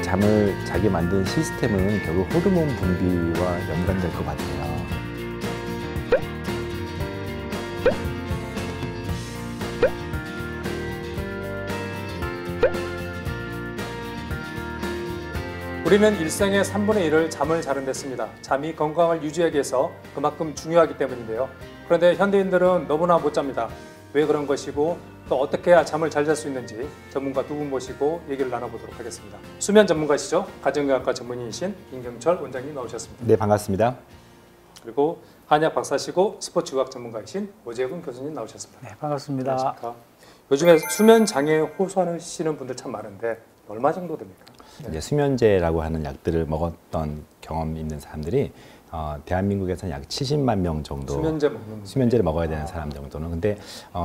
잠을 자게 만든 시스템은 결국 호르몬 분비와 연관될 것 같아요. 우리는 일생의 3분의 1을 잠을 자는 데 씁니다. 잠이 건강을 유지하기 위해서 그만큼 중요하기 때문인데요. 그런데 현대인들은 너무나 못 잡니다. 왜 그런 것이고 또 어떻게 해야 잠을 잘 잘 수 있는지 전문가 두 분 모시고 얘기를 나눠보도록 하겠습니다. 수면 전문가시죠? 가정의학과 전문의이신 임경철 원장님 나오셨습니다. 네, 반갑습니다. 그리고 한의학 박사시고 스포츠의학 전문가이신 오재근 교수님 나오셨습니다. 네, 반갑습니다. 안녕하십니까? 요즘에 수면 장애에 호소하시는 분들 참 많은데 얼마 정도 됩니까? 이제 수면제라고 하는 약들을 먹었던 경험이 있는 사람들이 대한민국에서는 약 70만 명 정도 수면제를 먹어야 되는 사람 정도는. 근데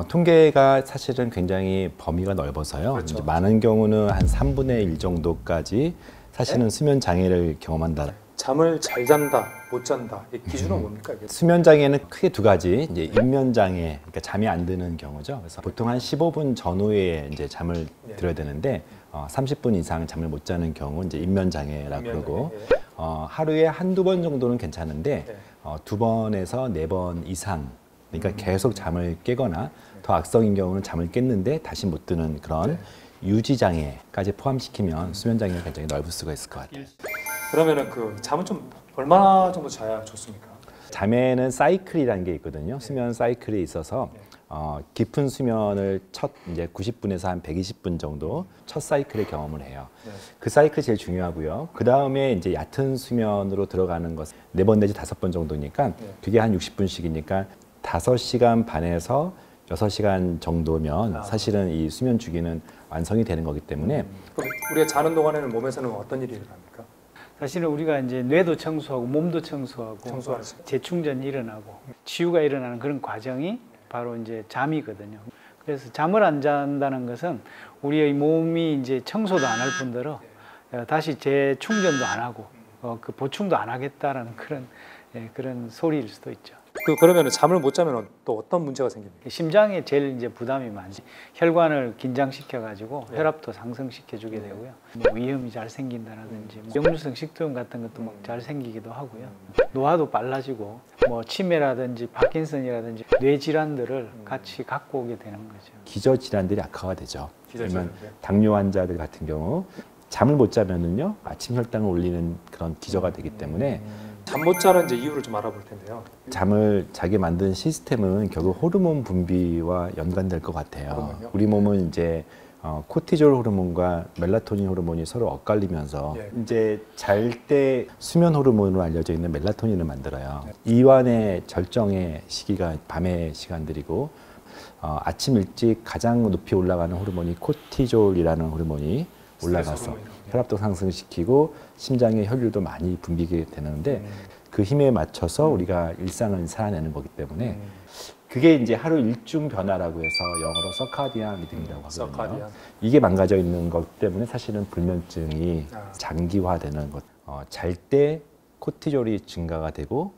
통계가 사실은 굉장히 범위가 넓어서요. 그렇죠. 이제 많은 경우는 한 3분의 1 정도까지 사실은 수면 장애를 경험한다. 잠을 잘 잔다, 못 잔다. 이 기준은 뭡니까? 이게? 수면 장애는 크게 두 가지. 이제 입면 장애, 그러니까 잠이 안 드는 경우죠. 그래서 보통 한 15분 전후에 이제 잠을 들어야 되는데 30분 이상 잠을 못 자는 경우 이제 입면 장애라고 그러고 하루에 한두 번 정도는 괜찮은데 2번에서 4번 이상, 그러니까 계속 잠을 깨거나 더 악성인 경우는 잠을 깼는데 다시 못 드는 그런 유지 장애까지 포함시키면 수면 장애가 굉장히 넓을 수가 있을 것 같아요. 그러면은 그 잠은 좀 얼마나 정도 자야 좋습니까? 잠에는 사이클이라는 게 있거든요. 수면 사이클이 있어서 깊은 수면을 첫 이제 90분에서 한 120분 정도 첫 사이클의 경험을 해요. 그 사이클이 제일 중요하고요. 그 다음에 이제 얕은 수면으로 들어가는 것은 4번 내지 5번 정도니까 그게 한 60분씩이니까 5시간 반에서 6시간 정도면 사실은 이 수면 주기는 완성이 되는 거기 때문에. 그럼 우리가 자는 동안에는 몸에서는 어떤 일이 일어납니까? 사실은 우리가 이제 뇌도 청소하고 몸도 청소하고 재충전이 일어나고 치유가 일어나는 그런 과정이 바로 이제 잠이거든요. 그래서 잠을 안 잔다는 것은 우리의 몸이 이제 청소도 안 할 뿐더러 다시 재충전도 안 하고 그 보충도 안 하겠다라는 그런 소리일 수도 있죠. 그러면 잠을 못 자면 또 어떤 문제가 생깁니까? 심장에 제일 이제 부담이 많지. 혈관을 긴장시켜 가지고 혈압도 상승시켜 주게 되고요. 뭐 위염이 잘 생긴다라든지 역류성 식도염 같은 것도 막 잘 생기기도 하고요. 노화도 빨라지고 뭐 치매라든지 파킨슨이라든지 뇌 질환들을 같이 갖고 오게 되는 거죠. 기저 질환들이 악화가 되죠. 그러면 당뇨 환자들 같은 경우 잠을 못 자면은요 아침 혈당을 올리는 그런 기저가 되기 때문에. 잠 못 자는 이제 이유를 좀 알아볼 텐데요. 잠을 자게 만든 시스템은 결국 호르몬 분비와 연관될 것 같아요. 우리 몸은 이제 코티졸 호르몬과 멜라토닌 호르몬이 서로 엇갈리면서 이제 잘 때 수면 호르몬으로 알려져 있는 멜라토닌을 만들어요. 이완의 절정의 시기가 밤의 시간들이고 아침 일찍 가장 높이 올라가는 호르몬이 코티졸이라는 호르몬이 올라가서 혈압도 상승시키고 심장의 혈류도 많이 분비게 되는데 그 힘에 맞춰서 우리가 일상을 살아내는 거기 때문에 그게 이제 하루 일중 변화라고 해서 영어로 서카디안 리듬이라고 하거든요. 이게 망가져 있는 것 때문에 사실은 불면증이 장기화되는 것. 잘 때 코티졸이 증가가 되고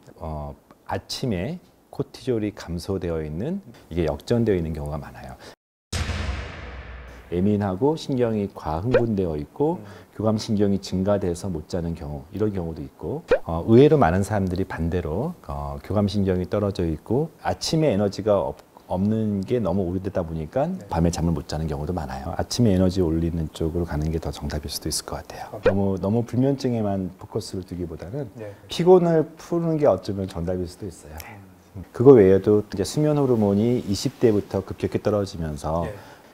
아침에 코티졸이 감소되어 있는 이게 역전되어 있는 경우가 많아요. 예민하고 신경이 과흥분되어 있고 교감신경이 증가돼서 못 자는 경우, 이런 경우도 있고 의외로 많은 사람들이 반대로 교감신경이 떨어져 있고 아침에 에너지가 없는 게 너무 오래되다 보니까 밤에 잠을 못 자는 경우도 많아요. 아침에 에너지 올리는 쪽으로 가는 게 더 정답일 수도 있을 것 같아요. 너무 불면증에만 포커스를 두기보다는 피곤을 푸는 게 어쩌면 정답일 수도 있어요. 그거 외에도 이제 수면 호르몬이 20대부터 급격히 떨어지면서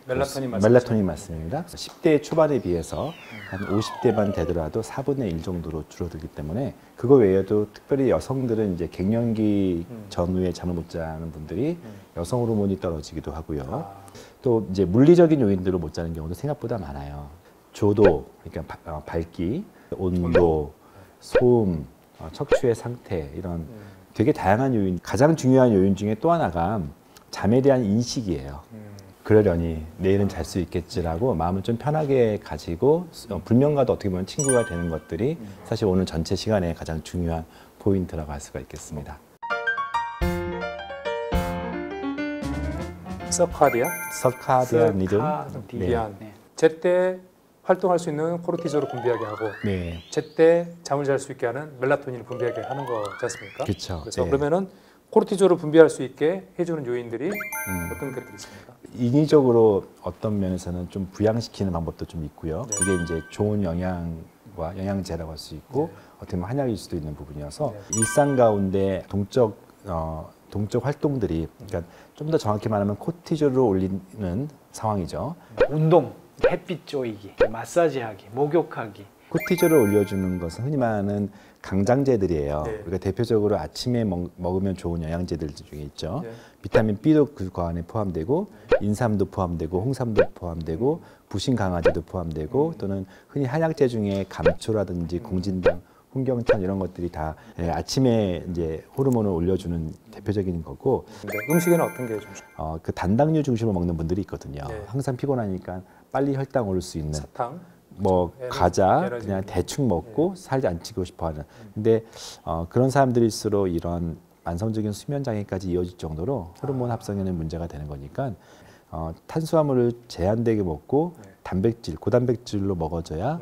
멜라토닌 맞습니다. 10대 초반에 비해서 한 50대만 되더라도 4분의 1 정도로 줄어들기 때문에 그거 외에도 특별히 여성들은 이제 갱년기 전후에 잠을 못 자는 분들이 여성 호르몬이 떨어지기도 하고요. 또 이제 물리적인 요인들로 못 자는 경우도 생각보다 많아요. 조도, 그러니까 밝기, 온도, 소음, 척추의 상태 이런 되게 다양한 요인. 가장 중요한 요인 중에 또 하나가 잠에 대한 인식이에요. 그러려니 내일은 잘 수 있겠지라고 마음을 좀 편하게 가지고 불면과도 어떻게 보면 친구가 되는 것들이 사실 오늘 전체 시간에 가장 중요한 포인트라고 할 수가 있겠습니다. 서카디안? 서카디안 리듬. 제때 활동할 수 있는 코르티졸을 분비하게 하고 네. 제때 잠을 잘 수 있게 하는 멜라토닌을 분비하게 하는 거지 않습니까? 그렇죠. 그래서 네. 그러면은 코르티졸을 분비할 수 있게 해주는 요인들이 어떤 것들이 있습니까? 인위적으로 어떤 면에서는 좀 부양시키는 방법도 좀 있고요. 네. 그게 이제 좋은 영양과 영양제라고 할 수 있고 네. 어떻게 보면 한약일 수도 있는 부분이어서 네. 일상 가운데 동적 활동들이 그러니까 좀 더 정확히 말하면 코티졸을 올리는 상황이죠. 운동, 햇빛 쬐기, 마사지하기, 목욕하기. 코티졸을 올려주는 것은 흔히 말하는 강장제들이에요. 네. 우리가 대표적으로 아침에 먹으면 좋은 영양제들 중에 있죠. 네. 비타민 B도 그 안에 포함되고 인삼도 포함되고 홍삼도 포함되고 부신 강화제도 포함되고 또는 흔히 한약제 중에 감초라든지 공진당, 홍경천 이런 것들이 다 아침에 이제 호르몬을 올려주는 대표적인 거고 네. 음식에는 어떤 게 좀 그 단당류 중심으로 먹는 분들이 있거든요. 네. 항상 피곤하니까 빨리 혈당 오를 수 있는 사탕, 뭐 에너지, 과자 에너지. 그냥 대충 먹고 살 안 찌고 싶어하는. 근데 그런 사람들일수록 이런 만성적인 수면 장애까지 이어질 정도로 호르몬 합성에는 문제가 되는 거니까 탄수화물을 제한되게 먹고 네. 단백질, 고단백질로 먹어줘야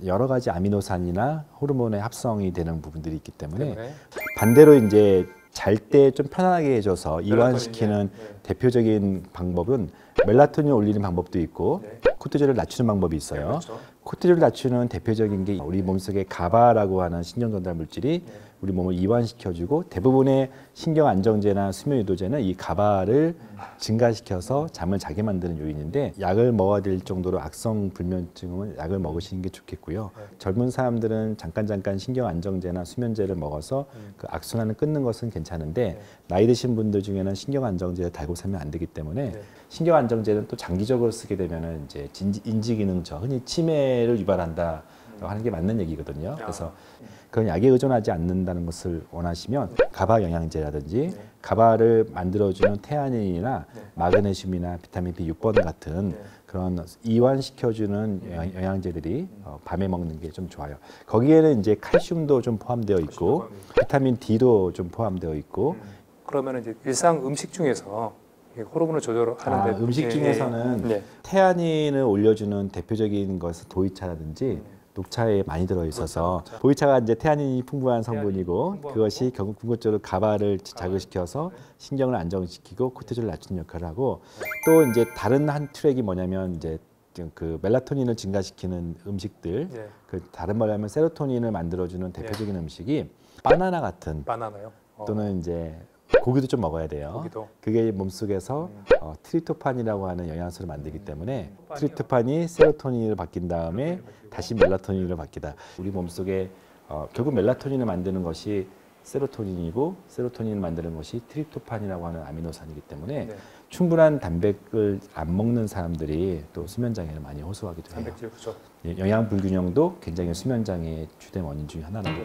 여러 가지 아미노산이나 호르몬의 합성이 되는 부분들이 있기 때문에 때문에 반대로 이제 잘 때 좀 편안하게 해줘서 이완시키는 네. 대표적인 방법은 멜라토닌 올리는 방법도 있고 네. 코티졸을 낮추는 방법이 네, 있어요. 그렇죠. 코티졸을 낮추는 대표적인 게 우리 몸속에 가바라고 하는 신경 전달 물질이 네. 우리 몸을 이완시켜주고 대부분의 신경 안정제나 수면 유도제는 이 가바를 증가시켜서 잠을 자게 만드는 요인인데 약을 먹어야 될 정도로 악성 불면증은 약을 먹으시는 게 좋겠고요. 네. 젊은 사람들은 잠깐 신경 안정제나 수면제를 먹어서 그 악순환을 끊는 것은 괜찮은데 네. 나이 드신 분들 중에는 신경 안정제를 달고 살면 안 되기 때문에 네. 신경 안정제는 또 장기적으로 쓰게 되면은 이제 인지 기능 저 흔히 치매를 유발한다 하는 게 맞는 얘기거든요. 그래서 그런 약에 의존하지 않는다는 것을 원하시면 가바 영양제라든지 가바를 만들어주는 테아닌이나 마그네슘이나 비타민 B6번 같은 그런 이완시켜주는 영양제들이 밤에 먹는 게 좀 좋아요. 거기에는 이제 칼슘도 좀 포함되어 있고 비타민 D도 좀 포함되어 있고 그러면 이제 일상 음식 중에서 호르몬을 조절하는데 음식 중에서는 네. 테아닌을 올려주는 대표적인 것은 도이차라든지 녹차에 많이 들어 있어서 보이차가 이제 테아닌이 풍부한 성분이고 그것이 결국 궁극적으로 가바를 자극시켜서 신경을 안정시키고 코티졸을 낮추는 역할을 하고 또 이제 다른 한 트랙이 뭐냐면 이제 그 멜라토닌을 증가시키는 음식들 네. 그 다른 말로 하면 세로토닌을 만들어주는 대표적인 음식이 바나나 같은 바나나요? 또는 이제 고기도 좀 먹어야 돼요. 고기도. 그게 몸속에서 트립토판이라고 하는 영양소를 만들기 때문에 트립토판이 세로토닌으로 바뀐 다음에 다시 멜라토닌으로 바뀌다. 우리 몸속에 결국 멜라토닌을 만드는 것이 세로토닌이고 세로토닌을 만드는 것이 트립토판이라고 하는 아미노산이기 때문에 네. 충분한 단백을 안 먹는 사람들이 또 수면 장애를 많이 호소하기도 해요. 단백질 부족. 영양 불균형도 굉장히 수면 장애의 주된 원인 중에 하나라고.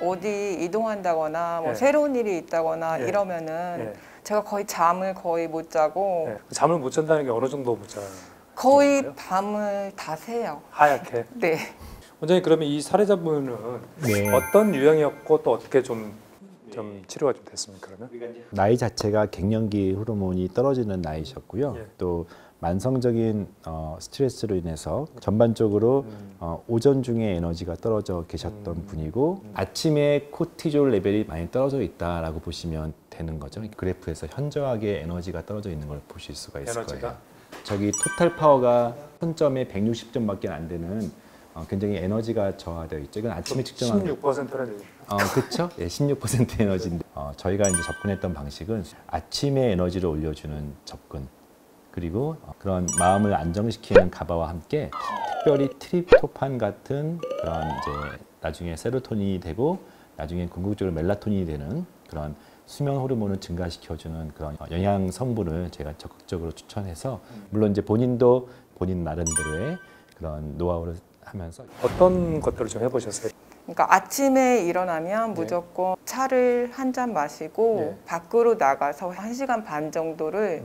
어디 이동한다거나 뭐 네. 새로운 일이 있다거나 네. 이러면은 네. 제가 거의 잠을 거의 못 자고 네. 잠을 못 잔다는 게 어느 정도 못 자는 거의 건가요? 밤을 다 새요. 하얗게. 네. 원장님 그러면 이 사례자분은 네. 어떤 유형이었고 또 어떻게 좀 치료가 좀 됐습니까 그러면? 나이 자체가 갱년기 호르몬이 떨어지는 나이셨고요. 예. 또 만성적인 스트레스로 인해서 전반적으로 오전 중에 에너지가 떨어져 계셨던 분이고 아침에 코티졸 레벨이 많이 떨어져 있다라고 보시면 되는 거죠. 그래프에서 현저하게 에너지가 떨어져 있는 걸 보실 수가 있을 에너지가? 거예요. 저기 토탈 파워가 10점에 160점밖에 안 되는 굉장히 에너지가 저하되어 있죠. 이건 아침에 측정한 16%는 그렇죠. 예, 16% 에너지인데 저희가 이제 접근했던 방식은 아침에 에너지를 올려주는 접근 그리고 그런 마음을 안정시키는 가바와 함께 특별히 트립토판 같은 그런 이제 나중에 세로토닌이 되고 나중에 궁극적으로 멜라토닌이 되는 그런 수면 호르몬을 증가시켜주는 그런 영양 성분을 제가 적극적으로 추천해서 물론 이제 본인도 본인 나름대로의 그런 노하우를 하면서 어떤 것들을 좀 해보셨어요? 그러니까 아침에 일어나면 무조건 차를 한 잔 마시고 네. 밖으로 나가서 1시간 반 정도를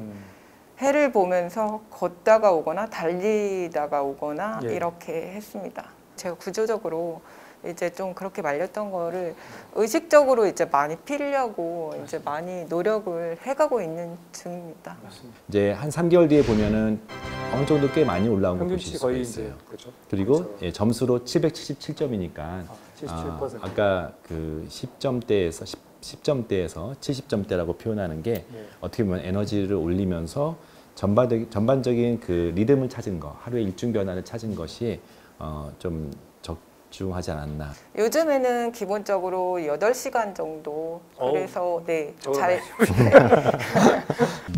해를 보면서 걷다가 오거나 달리다가 오거나 예. 이렇게 했습니다. 제가 구조적으로 이제 좀 그렇게 말렸던 거를 의식적으로 이제 많이 피려고 이제 많이 노력을 해가고 있는 중입니다. 이제 한 3개월 뒤에 보면은 어느 정도 꽤 많이 올라온 거 보실 평균치 수가 거의 있어요. 이제 그렇죠. 그리고 예, 점수로 777점이니까 77%. 아까 그 10점대에서 70점대라고 표현하는 게 네. 어떻게 보면 에너지를 올리면서 전반적인 그 리듬을 찾은 거, 하루의 일중 변화를 찾은 것이 좀 적중하지 않았나. 요즘에는 기본적으로 8시간 정도 그래서 네, 잘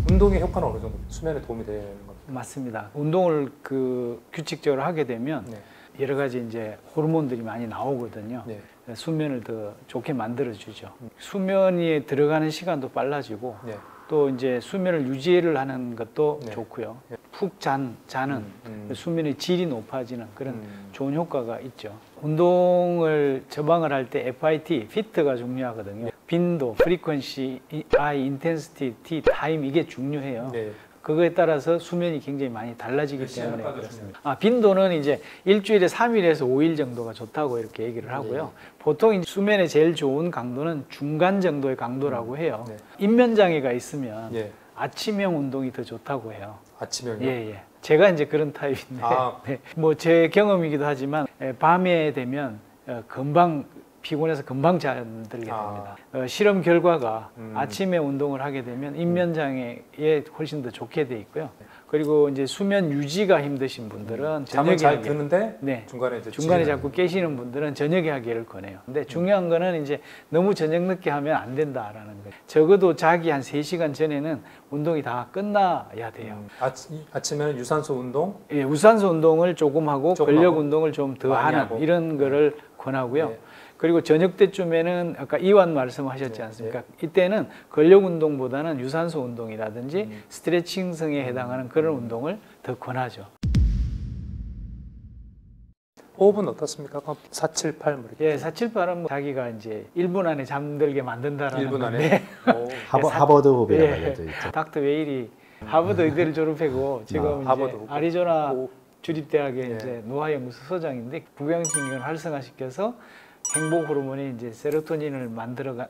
운동의 효과는 어느 정도 수면에 도움이 되는 겁니다. 맞습니다. 운동을 그 규칙적으로 하게 되면 네. 여러 가지 이제 호르몬들이 많이 나오거든요. 네. 수면을 더 좋게 만들어 주죠. 수면에 들어가는 시간도 빨라지고 네. 또 이제 수면을 유지를 하는 것도 네. 좋고요. 푹 자는 수면의 질이 높아지는 그런 좋은 효과가 있죠. 운동을 처방을 할 때 FIT, 피트가 중요하거든요. 빈도, 프리퀀시, I, 인텐시티, T, 타임 이게 중요해요. 네. 그거에 따라서 수면이 굉장히 많이 달라지기 때문에 그렇습니다. 빈도는 이제 일주일에 3일에서 5일 정도가 좋다고 이렇게 얘기를 하고요. 보통 이제 수면에 제일 좋은 강도는 중간 정도의 강도라고 해요. 네. 인면장애가 있으면 예. 아침형 운동이 더 좋다고 해요. 아침형이요? 예. 제가 이제 그런 타입인데, 아. 네. 뭐 제 경험이기도 하지만 밤에 되면 금방 피곤해서 금방 잠들게 됩니다. 실험 결과가 아침에 운동을 하게 되면 인면장애에 훨씬 더 좋게 돼 있고요. 그리고 이제 수면 유지가 힘드신 분들은 잠을 저녁에 잘 하게, 드는데 네. 중간에 이제 중간에 지지는. 자꾸 깨시는 분들은 저녁에 하기를 권해요. 근데 중요한 거는 이제 너무 저녁 늦게 하면 안 된다라는 거예요. 적어도 자기 한 3시간 전에는 운동이 다 끝나야 돼요. 아침에는 유산소 운동, 예, 유산소 운동을 조금 하고 조금 근력 하고, 운동을 좀 더 많이 하는 하고. 이런 거를 권하고요. 네. 그리고 저녁 때쯤에는 아까 이완 말씀하셨지 네, 않습니까? 이때는 근력 운동보다는 유산소 운동이라든지 스트레칭성에 해당하는 그런 운동을 더 권하죠. 호흡은 어떻습니까? 478 뭐 이렇게. 예, 478은 자기가 이제 1분 안에 잠들게 만든다라는 1분 안에. 건데 오. 하버드 호흡이라고 예. 알려져 있죠. 닥터 웨일이 하버드 의대를 졸업하고 지금 하버드 이제 호흡. 아리조나 오. 주립대학의 예. 이제 노화연구소 소장인데 부경신경을 활성화시켜서 행복 호르몬이 이제 세로토닌을 만들어가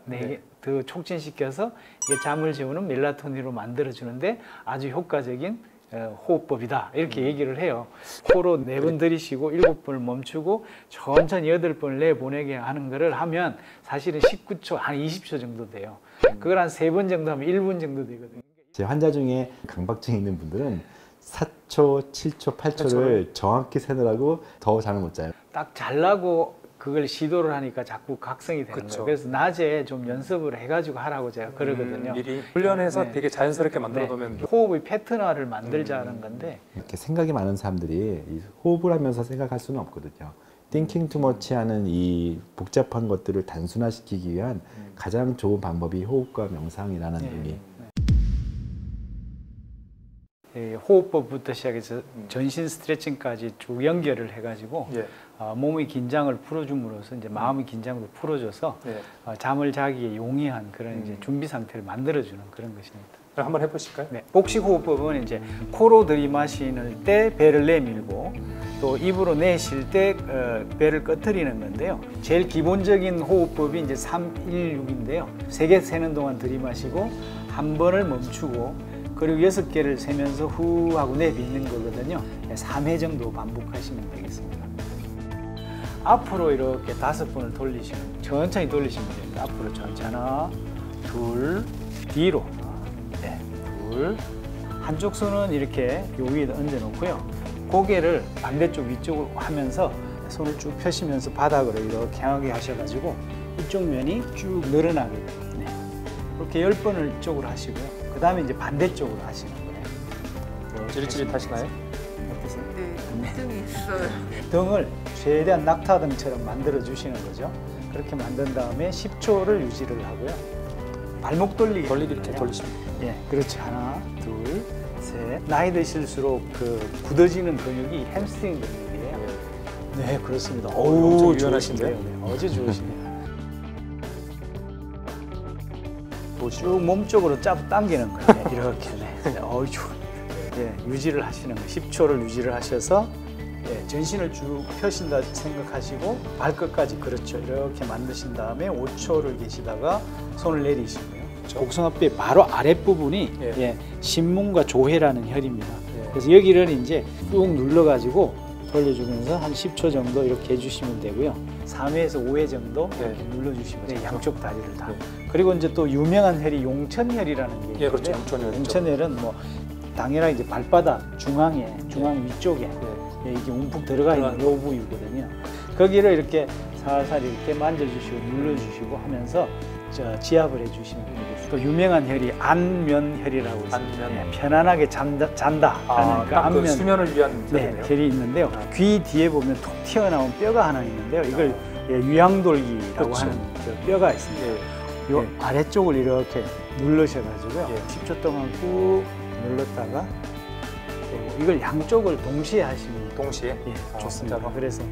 더 촉진시켜서 이게 잠을 재우는 멜라토닌으로 만들어 주는데 아주 효과적인 호흡법이다 이렇게 얘기를 해요. 코로 4번 들이쉬고 7번을 멈추고 천천히 8번을 내보내게 하는 거를 하면 사실은 19초 한 20초 정도 돼요. 그걸 한 3번 정도 하면 1분 정도 되거든요. 제 환자 중에 강박증이 있는 분들은 4초, 7초, 8초를 정확히 세느라고 더 잠을 못 자요. 딱 잘라고 그걸 시도를 하니까 자꾸 각성이 되는 그쵸. 거예요. 그래서 낮에 좀 연습을 해가지고 하라고 제가 그러거든요. 미리 훈련해서 네. 되게 자연스럽게 만들어 놓으면 호흡의 패턴화를 만들자는 건데 이렇게 생각이 많은 사람들이 이 호흡을 하면서 생각할 수는 없거든요. Thinking too much 하는 이 복잡한 것들을 단순화시키기 위한 가장 좋은 방법이 호흡과 명상이라는 의미. 호흡법부터 시작해서 전신 스트레칭까지 쭉 연결을 해가지고 예. 몸의 긴장을 풀어줌으로써 이제 마음의 긴장도 풀어줘서 예. 잠을 자기에 용이한 그런 이제 준비 상태를 만들어주는 그런 것입니다. 그럼 한번 해보실까요? 네, 복식 호흡법은 이제 코로 들이마시는 때 배를 내밀고 또 입으로 내쉴 때 배를 꺼트리는 건데요. 제일 기본적인 호흡법이 이제 316인데요. 3개 세는 동안 들이마시고 한 번을 멈추고 그리고 6개를 세면서 후 하고 내뱉는 거거든요. 3회 정도 반복하시면 되겠습니다. 앞으로 이렇게 5번을 돌리시면 천천히 돌리시면 됩니다. 앞으로 천천히 하나, 둘, 뒤로 네, 둘. 한쪽 손은 이렇게 요 위에 얹어 놓고요. 고개를 반대쪽 위쪽으로 하면서 손을 쭉 펴시면서 바닥으로 이렇게 향하게 하셔가지고 이쪽 면이 쭉 늘어나게 돼요. 네. 이렇게 10번을 이쪽으로 하시고요. 그 다음에 이제 반대쪽으로 하시는 거예요. 찌릿찌릿하시나요? 어떠세요? 네, 좀 있어요. 등을 최대한 낙타등처럼 만들어 주시는 거죠. 그렇게 만든 다음에 10초를 유지를 하고요. 발목 돌리기. 돌리기 이렇게 돌리시면. 예, 그렇지. 하나, 둘, 셋. 나이 드실수록 그 굳어지는 근육이 햄스트링 근육이에요. 네, 그렇습니다. 엄청 유연하신데요? 네, 어제 좋으시네요. 쭉 몸쪽으로 쫙 당기는 거예요. 이렇게. 네. 좋아. 예, 유지를 하시는 거예요. 10초를 유지를 하셔서 예, 전신을 쭉 펴신다 생각하시고 발끝까지 그렇죠. 이렇게 만드신 다음에 5초를 계시다가 손을 내리시고요. 곡성압대 바로 아랫부분이 예. 예, 신문과 조회라는 혈입니다. 예. 그래서 여기를 이제 꾹 눌러가지고 돌려주면서 한 10초 정도 이렇게 해주시면 되고요. 3회에서 5회 정도 이렇게 눌러주시면 돼요. 양쪽 다리를 다. 그리고 이제 또 유명한 혈이 용천혈이라는 게 있는데 예, 그렇죠. 용천혈. 용천혈은 뭐 당연하게 이제 발바닥 중앙 위쪽에 예, 이게 움푹 들어가 있는 요 부위거든요. 거기를 이렇게 살살 이렇게 만져주시고 눌러주시고 하면서 지압을 해주시면 되겠습니다. 또 유명한 혈이 안면혈이라고 있습니다. 안면. 예, 편안하게 잔다 하는 그 그 안면 수면을 위한 네, 혈이네요. 혈이 있는데요. 귀 뒤에 보면 툭 튀어나온 뼈가 하나 있는데요. 이걸 예, 위양돌기라고 그렇죠. 하는 그 뼈가 있습니다. 예. 요 아래쪽을 이렇게 누르셔가지고요. 예. 10초 동안 꾹 눌렀다가 이걸 양쪽을 동시에 하시면 동시에. 예, 좋습니다. 진짜로? 그래서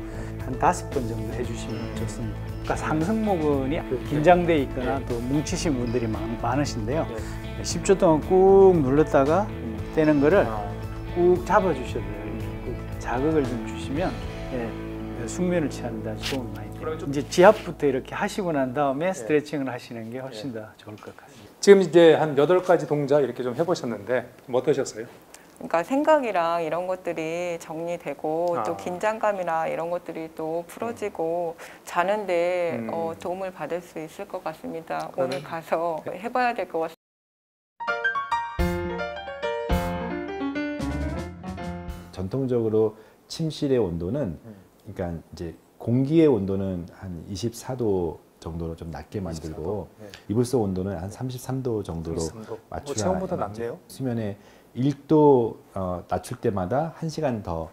한 5번 정도 해주시면 좋습니다. 그러니까 상승모근이 긴장돼 있거나 또 뭉치신 분들이 많으신데요. 예. 10초 동안 꾹 눌렀다가 떼는 거를 아, 꾹 잡아주셔도 돼요. 이렇게 꾹 자극을 좀 주시면 예, 숙면을 취하는 데 도움이 많이 돼요. 이제 지압부터 이렇게 하시고 난 다음에 스트레칭을 하시는 게 훨씬 더 좋을 것 같습니다. 지금 이제 한 8가지 동작 이렇게 좀 해보셨는데 어떠셨어요? 그러니까 생각이랑 이런 것들이 정리되고 아. 또 긴장감이나 이런 것들이 또 풀어지고 자는데 도움을 받을 수 있을 것 같습니다. 오늘 가서 해봐야 될 것 같습니다. 전통적으로 침실의 온도는 그러니까 이제 공기의 온도는 한 24도 정도로 좀 낮게 만들고 24도? 네. 이불속 온도는 한 33도 정도로 33도. 맞추라. 체온보다 낫네요. 수면에 1도 낮출 때마다 1시간 더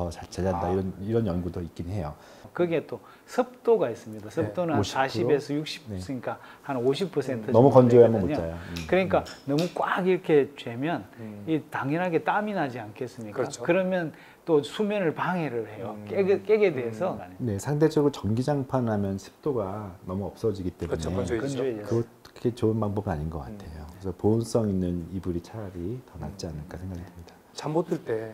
잘 잔다 이런 연구도 있긴 해요. 거기에 또 습도가 있습니다. 습도는 한 50%? 40에서 60, 네. 그러니까 한 50% 너무 건조하면 못 되거든요. 자요. 그러니까 너무 꽉 이렇게 죄면 이 당연하게 땀이 나지 않겠습니까? 그렇죠. 그러면 또 수면을 방해를 해요. 깨게 돼서 네, 상대적으로 전기장판 하면 습도가 너무 없어지기 때문에 그렇죠. 건조해지죠. 그게 좋은 방법은 아닌 것 같아요. 그래서 보온성 있는 이불이 차라리 더 낫지 않을까 생각이 듭니다. 잠 못 들 때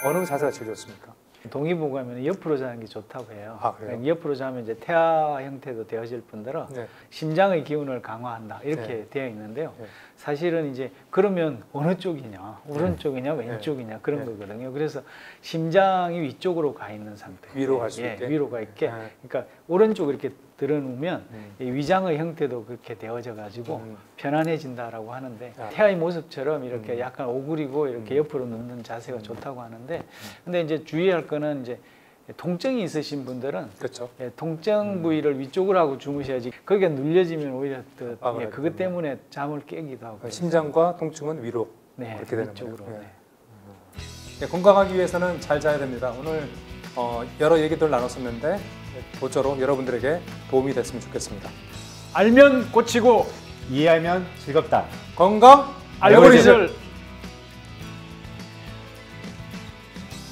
어느 자세가 제일 좋습니까? 동의보고 하면 옆으로 자는 게 좋다고 해요. 아, 그래요? 그러니까 옆으로 자면 이제 태아 형태도 되어질 뿐더러 네. 심장의 기운을 강화한다 이렇게 네. 되어 있는데요. 네. 사실은 이제 그러면 어느 쪽이냐, 오른쪽이냐, 왼쪽이냐 그런 네. 거거든요. 그래서 심장이 위쪽으로 가 있는 상태, 위로 갈 수 있게? 위로 가 있게. 네. 그러니까 오른쪽 이렇게 들어놓으면 이 위장의 형태도 그렇게 되어져 가지고 편안해진다라고 하는데 아. 태아의 모습처럼 이렇게 약간 오그리고 이렇게 옆으로 눕는 자세가 좋다고 하는데 근데 이제 주의할 거는 이제 통증이 있으신 분들은 그렇죠. 예, 통증 부위를 위쪽으로 하고 주무셔야지 거기가 눌려지면 오히려 더 그래요? 그것 때문에 잠을 깨기도 하고 심장과 통증은 위로 네, 그렇게 되는 위쪽으로 거예요. 네. 네, 건강하기 위해서는 잘 자야 됩니다. 오늘 여러 얘기들 나눴었는데 모쪼록 여러분들에게 도움이 됐으면 좋겠습니다. 알면 고치고 이해하면 즐겁다. 건강 알고리즘